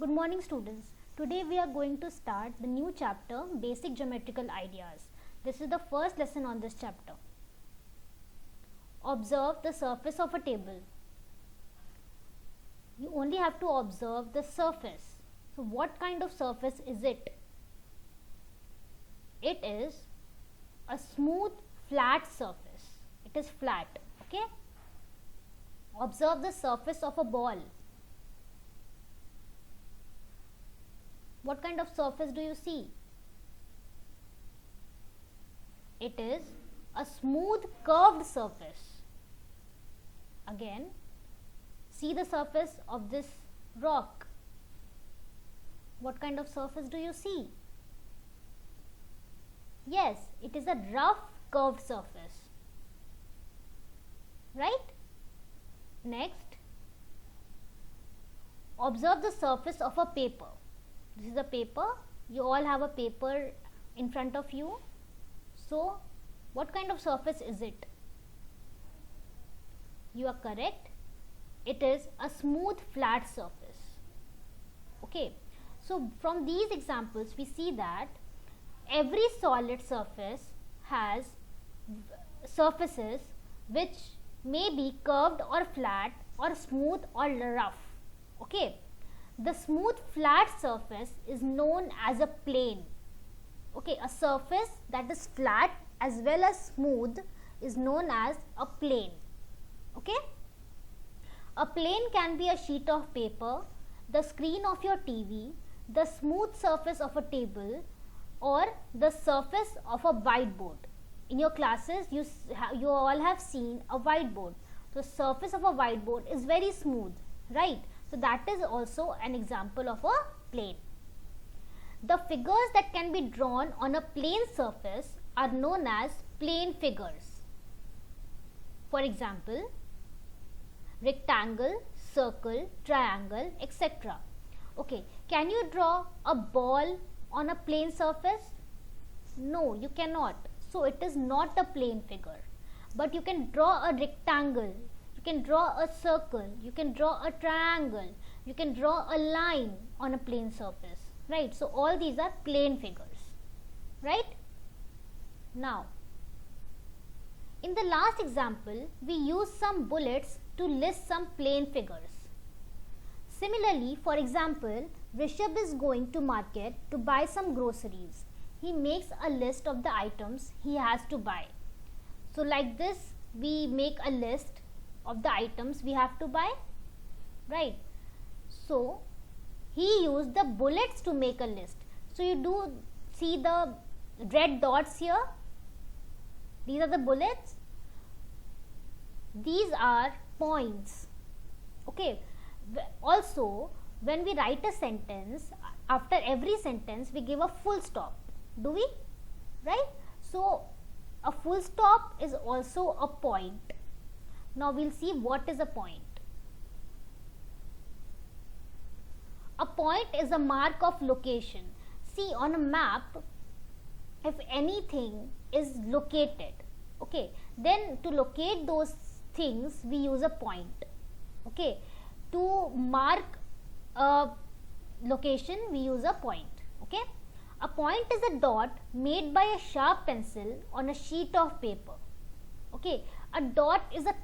Good morning students. Today we are going to start the new chapter, Basic Geometrical Ideas. This is the first lesson on this chapter. Observe the surface of a table. You only have to observe the surface. So what kind of surface is it? It is a smooth flat surface. It is flat, okay? Observe the surface of a ball. What kind of surface do you see? It is a smooth curved surface. Again, see the surface of this rock. What kind of surface do you see? Yes, it is a rough curved surface. Right? Next, observe the surface of a paper. This is a paper. You all have a paper in front of you. So, what kind of surface is it? You are correct. It is a smooth flat surface. Okay. So, from these examples we see that every solid surface has surfaces which may be curved or flat or smooth or rough. Okay. The smooth flat surface is known as a plane. Okay, a surface that is flat as well as smooth is known as a plane. Okay. A plane can be a sheet of paper, the screen of your TV, the smooth surface of a table, or the surface of a whiteboard. In your classes, you all have seen a whiteboard. So, surface of a whiteboard is very smooth, right? So, that is also an example of a plane. The figures that can be drawn on a plane surface are known as plane figures. For example, rectangle, circle, triangle, etc. Okay, can you draw a ball on a plane surface? No, you cannot. So, it is not a plane figure. But you can draw a rectangle. You can draw a circle, you can draw a triangle, you can draw a line on a plane surface, right? So, all these are plane figures, right? Now, in the last example, we used some bullets to list some plane figures. Similarly, for example, Rishabh is going to market to buy some groceries. He makes a list of the items he has to buy. So, like this, we make a list of the items we have to buy, right? So, he used the bullets to make a list. So, you do see the red dots here. These are the bullets. These are points. Okay. Also, when we write a sentence, after every sentence we give a full stop. Do we? Right? So, a full stop is also a point. Now, we will see what is a point. A point is a mark of location. See, on a map, if anything is located, okay, then to locate those things, we use a point. Okay, to mark a location, we use a point. Okay, a point is a dot made by a sharp pencil on a sheet of paper. Okay, a dot is a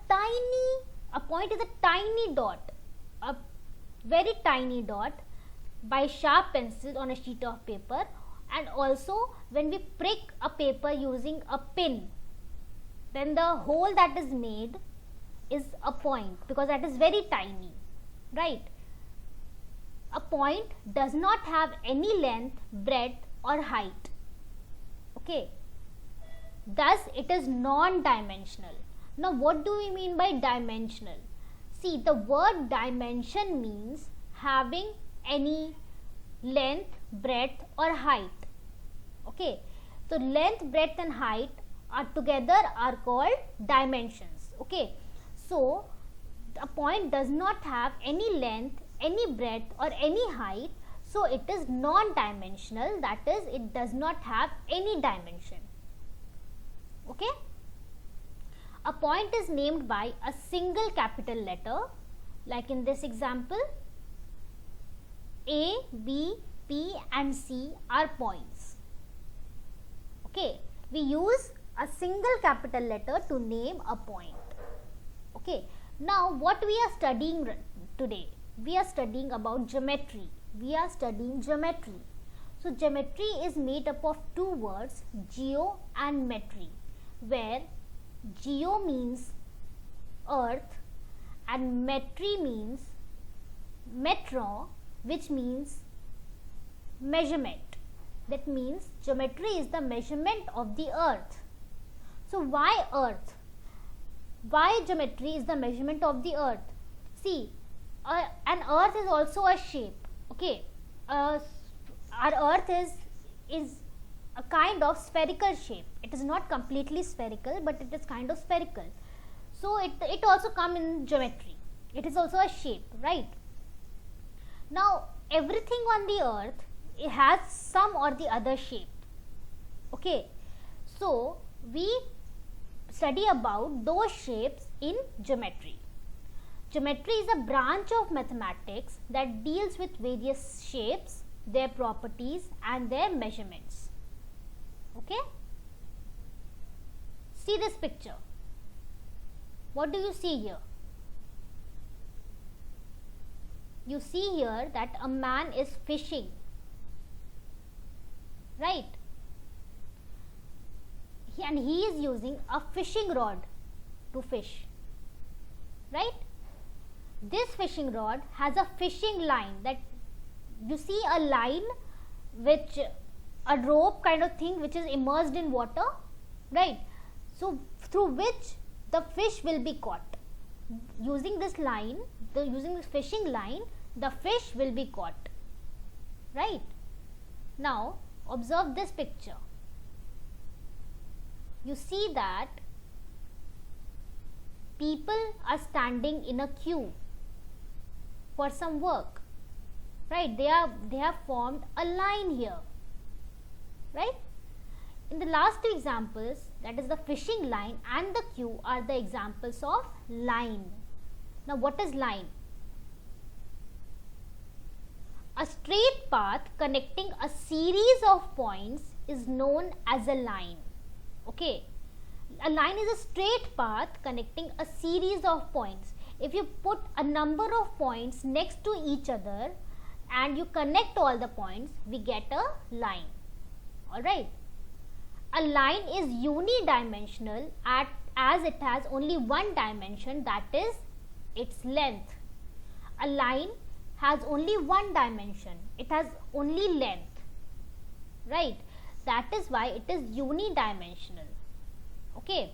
point is a tiny dot, a very tiny dot by sharp pencil on a sheet of paper. And also, when we prick a paper using a pin, then the hole that is made is a point because that is very tiny, right? A point does not have any length, breadth or height. Okay. Thus, it is non-dimensional. Now, what do we mean by dimensional? See, the word dimension means having any length, breadth or height. Okay. So, length, breadth and height are together are called dimensions. Okay. So, a point does not have any length, any breadth or any height. So, it is non-dimensional, that is, it does not have any dimension. Okay. A point is named by a single capital letter, like in this example. A, B, P and C are points. Okay, we use a single capital letter to name a point. Okay, now what we are studying today? We are studying about geometry. So geometry is made up of two words, geo and metry, where geo means earth and metry means metro, which means measurement. That means geometry is the measurement of the earth. So why earth? Why geometry is the measurement of the earth? See, an earth is also a shape. Okay, our earth is a kind of spherical shape. It is not completely spherical, but it is kind of spherical. So it also comes in geometry. It is also a shape, right? Now everything on the earth, it has some or the other shape. Okay, so we study about those shapes in geometry. Geometry is a branch of mathematics that deals with various shapes, their properties and their measurements. Okay, see this picture. What do you see here? You see here that a man is fishing, right? And he is using a fishing rod to fish, right? This fishing rod has a fishing line, that you see a line which a rope kind of thing which is immersed in water, right? So through which the fish will be caught. Using this line, using this fishing line, the fish will be caught, right? Now observe this picture. You see that people are standing in a queue for some work, right? They have formed a line here, right? In the last two examples, that is the fishing line and the queue, are the examples of line. Now what is line? A straight path connecting a series of points is known as a line. Okay, a line is a straight path connecting a series of points. If you put a number of points next to each other and you connect all the points, we get a line. Alright, a line is unidimensional as it has only one dimension, that is its length. A line has only one dimension, it has only length, right? That is why it is unidimensional. Okay,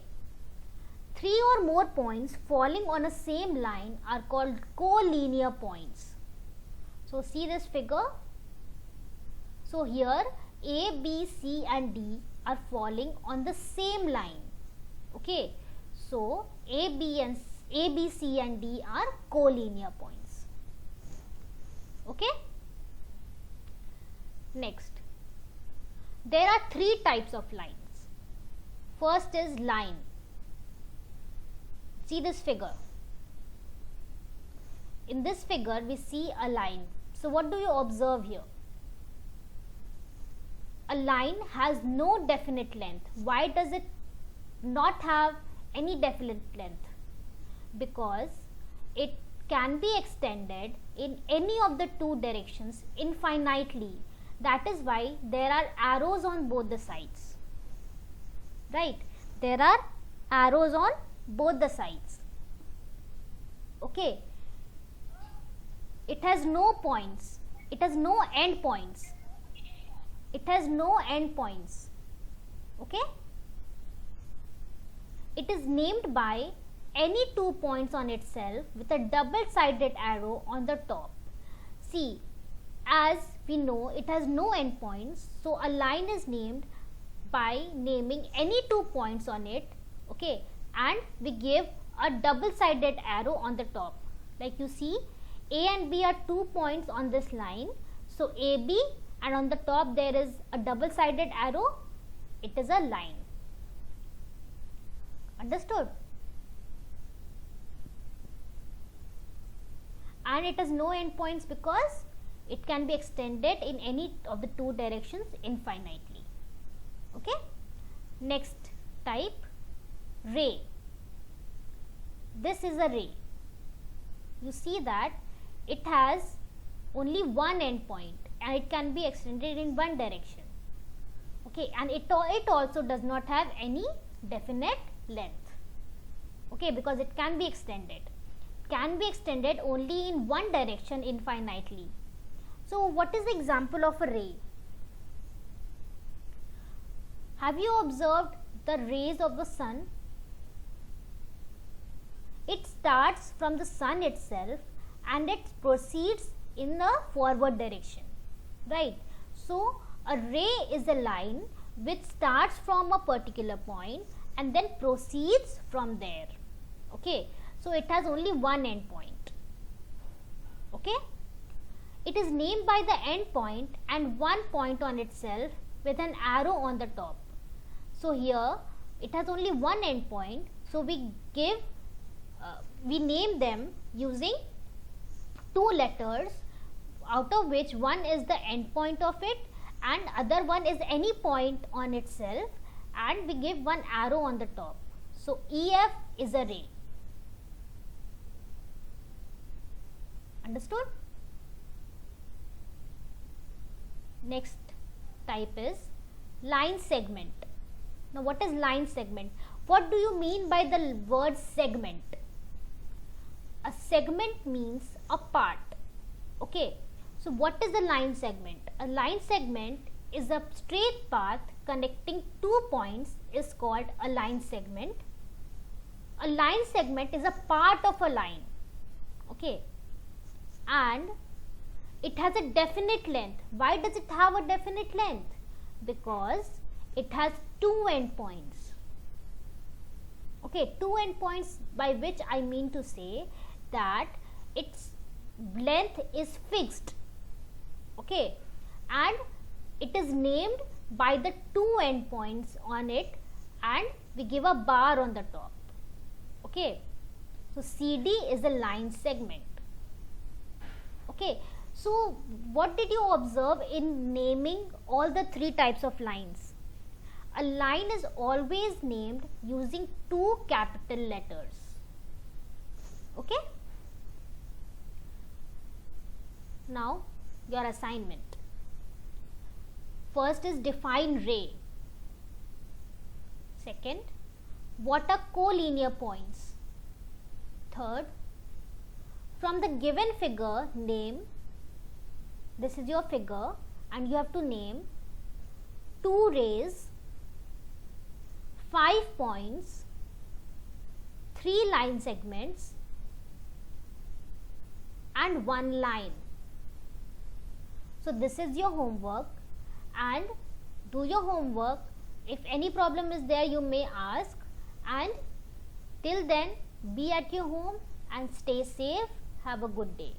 three or more points falling on a same line are called collinear points. So see this figure. So here A, B, C and D are falling on the same line. Okay, so A, B, C and D are collinear points. Okay, next, there are three types of lines. First is line. See this figure. In this figure we see a line. So what do you observe here? A line has no definite length. Why does it not have any definite length? Because it can be extended in any of the two directions infinitely. That is why there are arrows on both the sides, right? There are arrows on both the sides. Okay, it has no points, it has no end points, it has no end points. Okay, it is named by any 2 points on itself with a double-sided arrow on the top. See, as we know, it has no end points, so a line is named by naming any 2 points on it. Okay, and we give a double-sided arrow on the top. Like you see, A and B are 2 points on this line, so AB, and on the top there is a double-sided arrow. It is a line. Understood? And it has no endpoints because it can be extended in any of the two directions infinitely. Okay. Next type, ray. This is a ray. You see that it has only one endpoint and it can be extended in one direction. Okay, and it also does not have any definite length. Okay, because it can be extended. Can be extended only in one direction infinitely. So what is the example of a ray? Have you observed the rays of the sun? It starts from the sun itself and it proceeds in the forward direction, right? So a ray is a line which starts from a particular point and then proceeds from there. Okay, so it has only one end point. Okay, it is named by the end point and one point on itself with an arrow on the top. So here it has only one end point, so we name them using two letters, out of which one is the end point of it and other one is any point on itself, and we give one arrow on the top. So EF is a ray. Understood? Next type is line segment. Now what is line segment? What do you mean by the word segment? A segment means a part. Okay, so what is a line segment? A line segment is a straight path connecting two points is called a line segment. A line segment is a part of a line. Okay, and it has a definite length. Why does it have a definite length? Because it has two endpoints. Okay, two endpoints, by which I mean to say that its length is fixed. Okay, and it is named by the two endpoints on it and we give a bar on the top. Okay, so CD is a line segment. Okay, so what did you observe in naming all the three types of lines? A line is always named using two capital letters. Okay, now your assignment. First is define ray. Second, what are collinear points? Third, from the given figure, name, this is your figure and you have to name two rays, 5 points, 3 line segments and 1 line. So this is your homework, and do your homework. If any problem is there, you may ask, and till then be at your home and stay safe. Have a good day.